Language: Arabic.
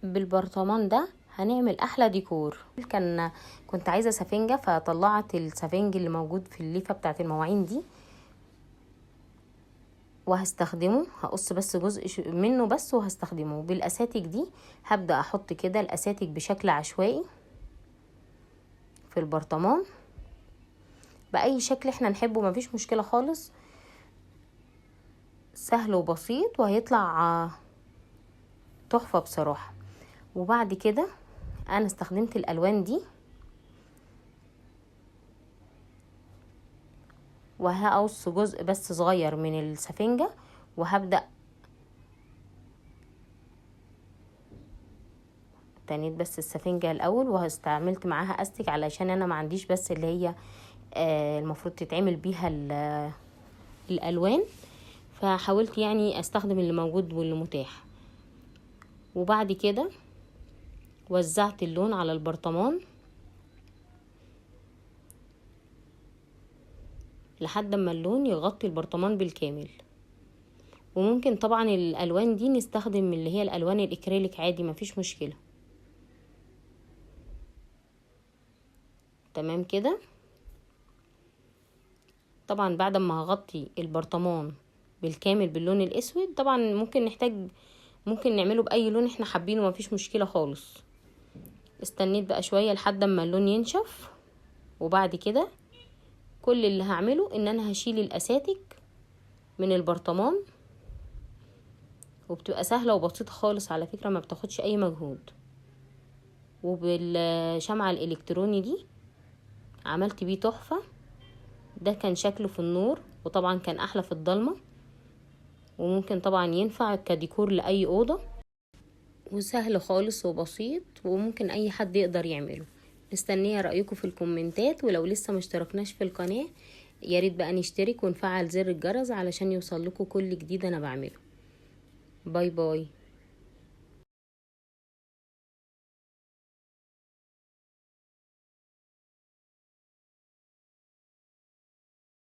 بالبرطمان ده هنعمل احلى ديكور. كنت عايزه سفنجه، فطلعت السفنج اللي موجود في الليفه بتاعه المواعين دي وهستخدمه. هقص بس جزء منه بس وهستخدمه. بالاساتك دي هبدا احط كده الاساتك بشكل عشوائي في البرطمان باي شكل احنا نحبه، مفيش مشكله خالص، سهل وبسيط وهيطلع تحفه بصراحه. وبعد كده انا استخدمت الالوان دي وهقص جزء بس صغير من السفنجة وهبدأ تنيت بس السفنجة الاول وهستعملت معاها استك علشان انا ما عنديش بس اللي هي المفروض تتعمل بيها الالوان، فحاولت يعني استخدم اللي موجود واللي متاح. وبعد كده وزعت اللون على البرطمان لحد ما اللون يغطي البرطمان بالكامل. وممكن طبعا الالوان دي نستخدم اللي هي الالوان الاكريليك عادي، مفيش مشكلة. تمام كده. طبعا بعد ما هغطي البرطمان بالكامل باللون الاسود، طبعا ممكن نعمله باي لون احنا حابينه، مفيش مشكلة خالص. استنيت بقى شوية لحد ما اللون ينشف، وبعد كده كل اللي هعمله ان انا هشيل الاساتك من البرطمان، وبتبقى سهلة وبسيطة خالص على فكرة، ما بتاخدش اي مجهود. وبالشمعة الالكتروني دي عملت بيه تحفة. ده كان شكله في النور، وطبعا كان احلى في الضلمة، وممكن طبعا ينفع كديكور لأي أوضة، وسهل خالص وبسيط، وممكن أي حد يقدر يعمله. مستنية رأيكم في الكومنتات، ولو لسه مشتركناش في القناة ياريت بقى نشترك ونفعل زر الجرس علشان يوصل لكم كل جديد أنا بعمله. باي باي.